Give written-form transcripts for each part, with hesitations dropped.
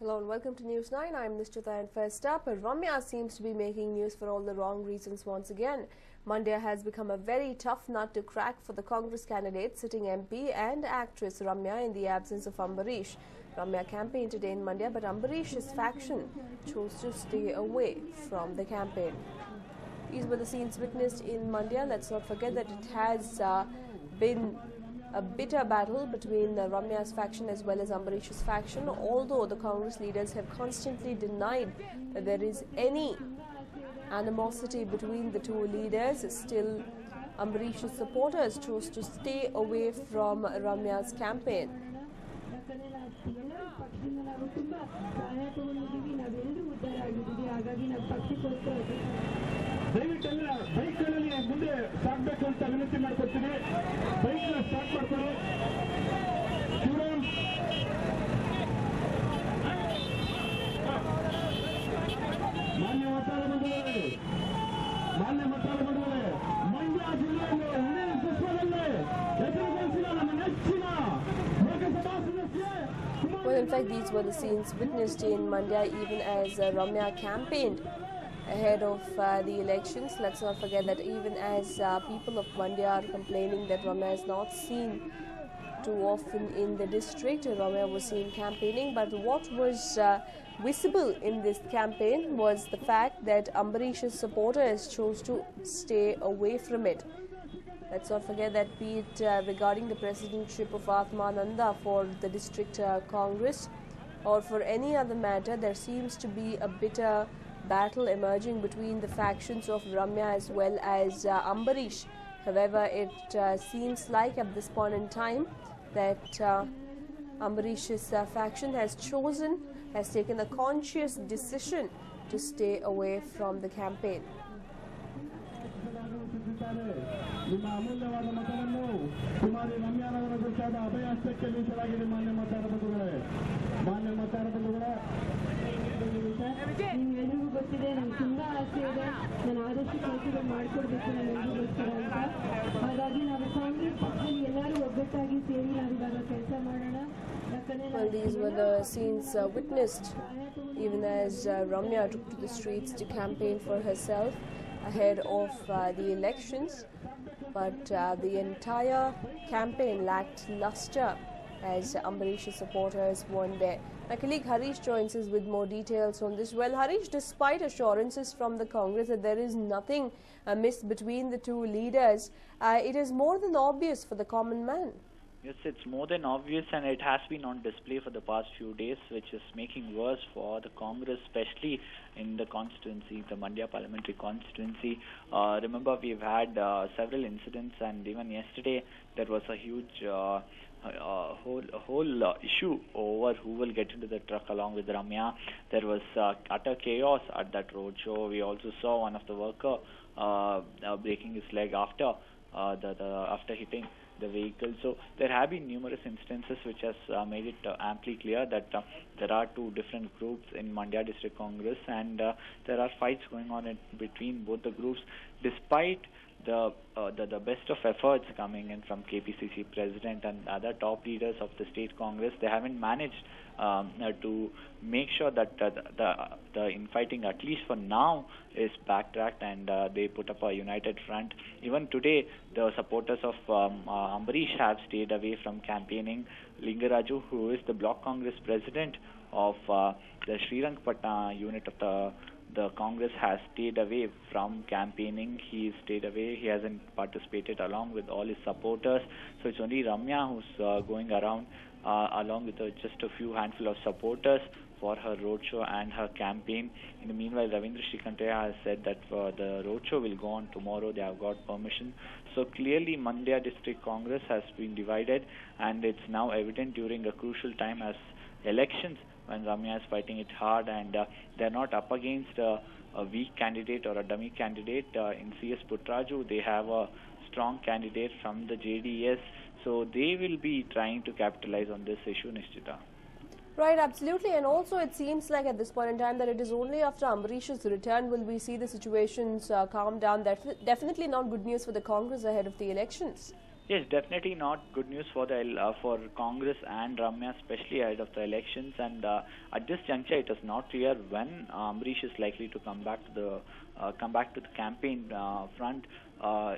Hello and welcome to News 9. I'm Nishtita, and first up, Ramya seems to be making news for all the wrong reasons once again. Mandya has become a very tough nut to crack for the Congress candidate, sitting MP and actress Ramya in the absence of Ambarish. Ramya campaigned today in Mandya, but Ambarish's faction chose to stay away from the campaign. These were the scenes witnessed in Mandya. Let's not forget that it has been a bitter battle between Ramya's faction as well as Ambarish's faction, although the Congress leaders have constantly denied that there is any animosity between the two leaders. Still, Ambarish's supporters chose to stay away from Ramya's campaign. ಬೈಕ್ಗಳಲ್ಲಿ ಮುಂದೆ ಸಾಗಬೇಕು ಅಂತ ವಿನಂತಿ ಮಾಡ್ಕೊಡ್ತೀನಿ. ಬೈಕ್ನ start ಮಾಡ್ಕೊಳ್ಳಿ. ಶಿವರಾಮ್ ಮಾನ್ಯ ಮತದಾರ ಬಂಧುಗಳೇ, ಮಂಡ್ಯ ಜಿಲ್ಲೆಯಲ್ಲಿ ಇಡೀ ವಿಶ್ವದಲ್ಲೇ ಎದುರುಗೊಳಿಸಿದ ನಮ್ಮ ನೆಚ್ಚಿನ ಲೋಕಸಭಾ ಸದಸ್ಯೆ. Well, in fact, these were the scenes witnessed in Mandya even as Ramya campaigned ahead of the elections. Let's not forget that even as people of Mandya are complaining that Ramya is not seen too often in the district, Ramya was seen campaigning. But what was visible in this campaign was the fact that Ambarish's supporters chose to stay away from it. Let's not forget that, be it regarding the presidentship of Atmananda for the district Congress or for any other matter, there seems to be a bitter battle emerging between the factions of Ramya as well as Ambarish. However, it seems like at this point in time that Ambarish's faction has taken a conscious decision to stay away from the campaign. ನಿಮ್ಮ ಅಮೂಲ್ಯವಾದ ಮತವನ್ನು ಕುಮಾರಿ ರಮ್ಯಾರವರ ವಿರುದ್ಧದ ಅಭಯಾಸ್ತ್ರಕ್ಕೆ ಮೀಸಲಾಗಿದೆ. ಮಾನ್ಯ ಮತದಾರ ಬಂಧುಗಳೇ, ನಿಮ್ಗೆಲ್ರಿಗೂ ಗೊತ್ತಿದೆ, ನಂಗೆ ತುಂಬಾ ಆಸೆ ಇದೆ, ನಾನು ಆದಷ್ಟು ಕೆಲಸಗಳು ಮಾಡಿಕೊಡ್ಬೇಕು ನಮ್ಮೆಲ್ಲರಿಗೋಸ್ಕರ ಅಂತ. ಹಾಗಾಗಿ ನಾವು ಕಾಂಗ್ರೆಸ್ ಪಕ್ಷದಲ್ಲಿ ಎಲ್ಲರೂ ಒಗ್ಗಟ್ಟಾಗಿ ಸೇರಿ ನಾವಿವಾಗ ಕೆಲಸ ಮಾಡೋಣ. Well, these were the scenes witnessed even as Ramya took to the streets to campaign for herself ahead of the elections, but the entire campaign lacked luster as Ambarish's supporters weren't there. My colleague Harish joins us with more details on this. Well, Harish, despite assurances from the Congress that there is nothing amiss between the two leaders, it is more than obvious for the common man. Yes, it's more than obvious, and it has been on display for the past few days, which is making worse for the Congress, especially in the constituency, the Mandya parliamentary constituency. Remember, we've had several incidents, and even yesterday there was a huge whole issue over who will get into the truck along with Ramya. There was utter chaos at that road show. We also saw one of the worker breaking his leg after after hitting the vehicle. So there have been numerous instances which has made it amply clear that there are two different groups in Mandya District Congress, and there are fights going on between both the groups. Despite the best of efforts coming in from KPCC President and other top leaders of the state Congress, they haven't managed to make sure that the infighting, at least for now, is backtracked, and they put up a united front. Even today, the supporters of Ambarish have stayed away from campaigning. Lingaraju, who is the Block Congress President of the Srirangpatna unit of the Congress, has stayed away from campaigning. He stayed away. He hasn't participated along with all his supporters. So it's only Ramya who's going around along with just a few handful of supporters for her roadshow and her campaign. In the meanwhile, Ravindra Shrikantaya has said that the roadshow will go on tomorrow. They have got permission. So clearly, Mandya District Congress has been divided, and it's now evident during a crucial time as elections, when Ramya is fighting it hard, and they're not up against a weak candidate or a dummy candidate. In CS Puttraju, they have a strong candidate from the JDS, so they will be trying to capitalize on this issue, Nishtita. Right, absolutely. And also it seems like at this point in time that it is only after Ambarish's return will we see the situations calm down. That's definitely not good news for the Congress ahead of the elections. Yes, definitely not good news for the for Congress and Ramya, especially ahead of the elections. And at this juncture, it is not clear when Amrish is likely to come back to the campaign front.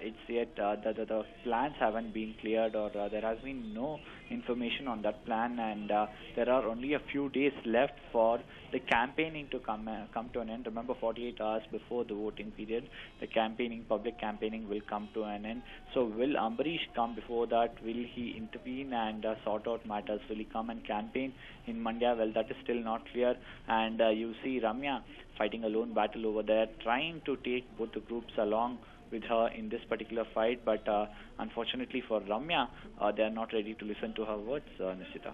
It's yet the plans haven't been cleared, or there has been no information on that plan, and there are only a few days left for the campaigning to come to an end. Remember, 48 hours before the voting period, the public campaigning will come to an end. So, will Ambarish come before that? Will he intervene and sort out matters? Will he come and campaign in Mandya? Well, that is still not clear. And you see Ramya fighting a lone battle over there, trying to take both the groups along with her in this particular fight, but unfortunately for Ramya, they are not ready to listen to her words, Nishita.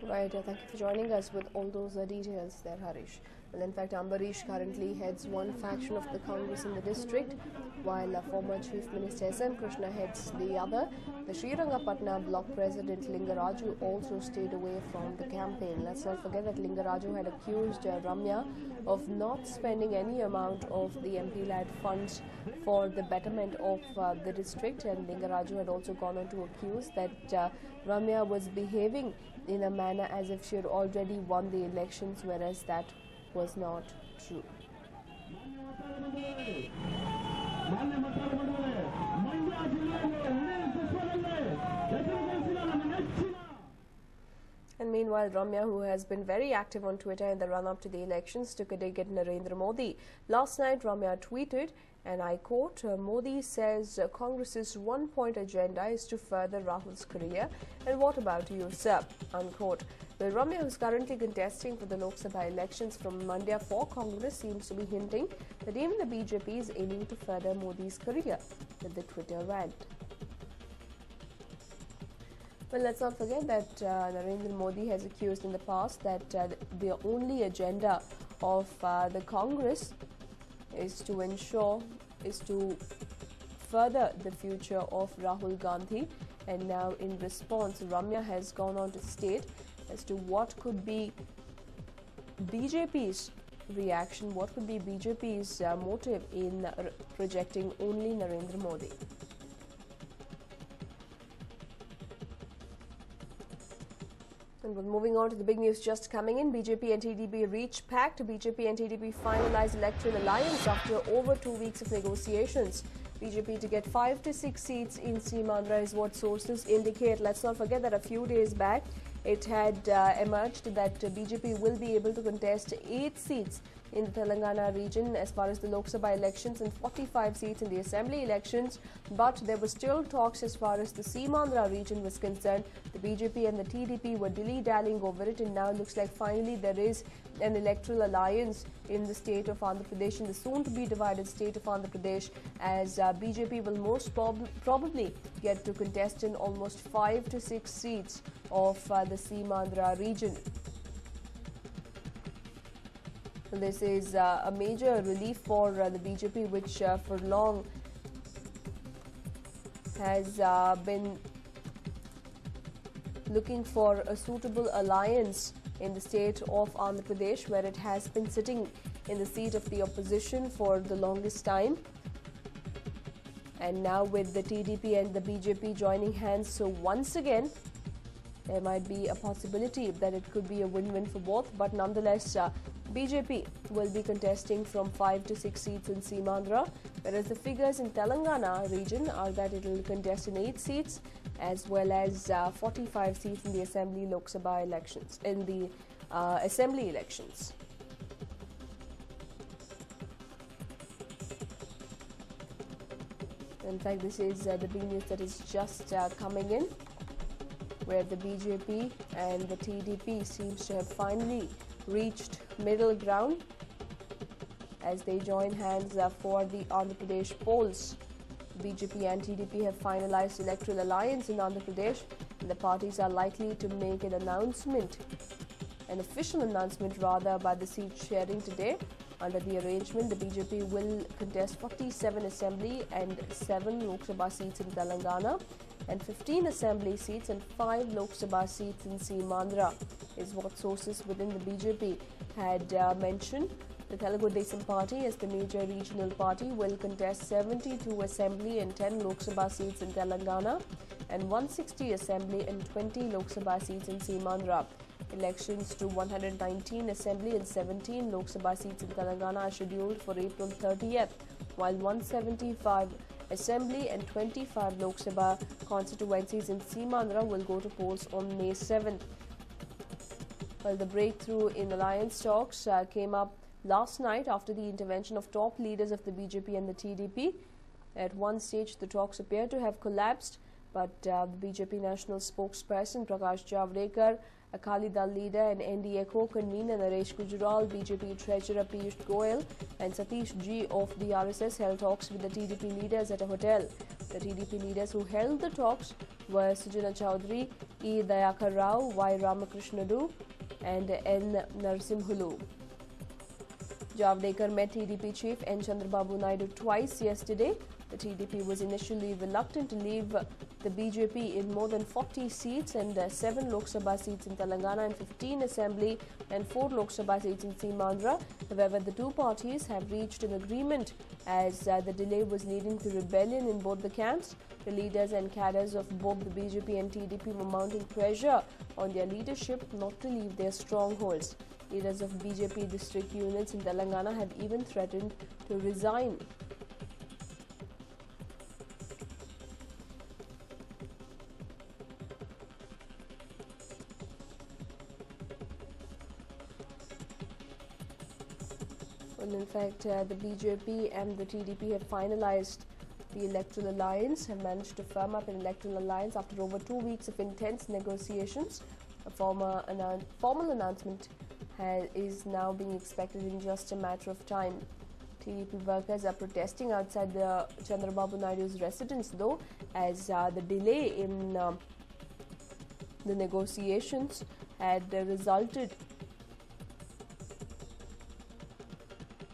Right, thank you for joining us with all those details there, Harish. Well, in fact, Ambarish currently heads one faction of the Congress in the district, while former Chief Minister S.M. Krishna heads the other. The Srirangapatna block president Lingaraju also stayed away from the campaign. Let's not forget that Lingaraju had accused Ramya of not spending any amount of the MP-led funds for the betterment of the district, and Lingaraju had also gone on to accuse that Ramya was behaving in a manner as if she had already won the elections, whereas that was not true. And meanwhile, Ramya, who has been very active on Twitter in the run-up to the elections, took a dig at Narendra Modi. Last night, Ramya tweeted, and I quote, Modi says Congress's one-point agenda is to further Rahul's career, and what about you, sir? Unquote. Well, Ramya, who is currently contesting for the Lok Sabha elections from Mandya for Congress, seems to be hinting that even the BJP is aiming to further Modi's career with the Twitter rant. Well, let's not forget that Narendra Modi has accused in the past that the only agenda of the Congress is to further the future of Rahul Gandhi. And now in response, Ramya has gone on to state as to what could be BJP's reaction, what could be BJP's motive in projecting only Narendra Modi. And moving on to the big news just coming in, BJP and TDP reach pact. BJP and TDP finalized electoral alliance after over 2 weeks of negotiations. BJP to get 5 to 6 seats in Seemandhra is what sources indicate. Let's not forget that a few days back, it had emerged that BJP will be able to contest 8 seats in the Telangana region as far as the Lok Sabha elections and 45 seats in the assembly elections. But there were still talks as far as the Seemandhra region was concerned. The BJP and the TDP were dilly-dallying over it, and now it looks like finally there is an electoral alliance in the state of Andhra Pradesh, in the soon-to-be divided state of Andhra Pradesh, as BJP will most probably get to contest in almost 5 to 6 seats of the Seemandhra region. This is a major relief for the BJP, which for long has been looking for a suitable alliance in the state of Andhra Pradesh, where it has been sitting in the seat of the opposition for the longest time. And now with the TDP and the BJP joining hands, so once again, there might be a possibility that it could be a win-win for both. But nonetheless, BJP will be contesting from 5 to 6 seats in Seemandhra, whereas the figures in Telangana region are that it will contest in 8 seats as well as 45 seats in the Assembly Lok Sabha elections, in the Assembly elections. In fact, this is the big news that is just coming in, where the BJP and the TDP seems to have finally reached middle ground as they join hands for the Andhra Pradesh polls. BJP and TDP have finalized electoral alliance in Andhra Pradesh, and the parties are likely to make an official announcement rather, by the seat sharing today. Under the arrangement, the BJP will contest 47 assembly and 7 Lok Sabha seats in Telangana, and 15 assembly seats and 5 Lok Sabha seats in Seemandhra, is what sources within the BJP had mentioned. The Telugu Desam Party, as the major regional party, will contest 72 assembly and 10 Lok Sabha seats in Telangana, and 160 Assembly and 20 Lok Sabha seats in Seemandhra. Elections to 119 Assembly and 17 Lok Sabha seats in Telangana are scheduled for April 30th, while 175 Assembly and 25 Lok Sabha constituencies in Seemandhra will go to polls on May 7th. Well, the breakthrough in alliance talks came up last night after the intervention of top leaders of the BJP and the TDP. At one stage, the talks appeared to have collapsed, but the BJP national spokesperson Prakash Javadekar, Akali Dal leader and NDA co-convener Naresh Gujral, BJP treasurer Piyush Goyal and Satish G of the RSS held talks with the TDP leaders at a hotel. The TDP leaders who held the talks were Sujana Chowdhury, E. Dayakar Rao, Y. Ramakrishnadu and N. Narasimhulu. Javadekar met TDP chief N. Chandrababu Naidu twice yesterday. The TDP was initially reluctant to leave the BJP in more than 40 seats and 7 Lok Sabha seats in Telangana and 15 Assembly and 4 Lok Sabha seats in Seemandhra. However, the two parties have reached an agreement as the delay was leading to rebellion in both the camps. The leaders and cadres of both the BJP and TDP were mounting pressure on their leadership not to leave their strongholds. Leaders of BJP district units in Telangana have even threatened to resign. Well, in fact, the BJP and the TDP have finalized the electoral alliance, have managed to firm up an electoral alliance after over 2 weeks of intense negotiations. A formal announcement is now being expected in just a matter of time. TDP workers are protesting outside the Chandrababu Naidu's residence, though, as the delay in the negotiations had resulted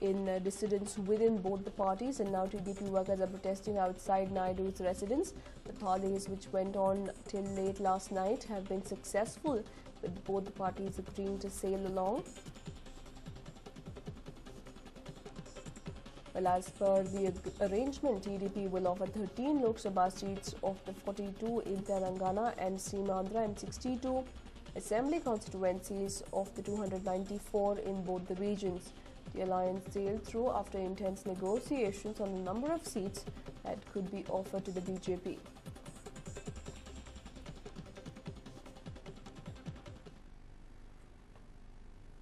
in dissidents within both the parties, and now TDP workers are protesting outside Naidu's residence. The parleys, which went on till late last night, have been successful, with both the parties agreeing to sail along. Well, as per the arrangement, TDP will offer 13 Lok Sabha seats of the 42 in Telangana and Seemandhra and 62 Assembly constituencies of the 294 in both the regions. The alliance sailed through after intense negotiations on a number of seats that could be offered to the BJP.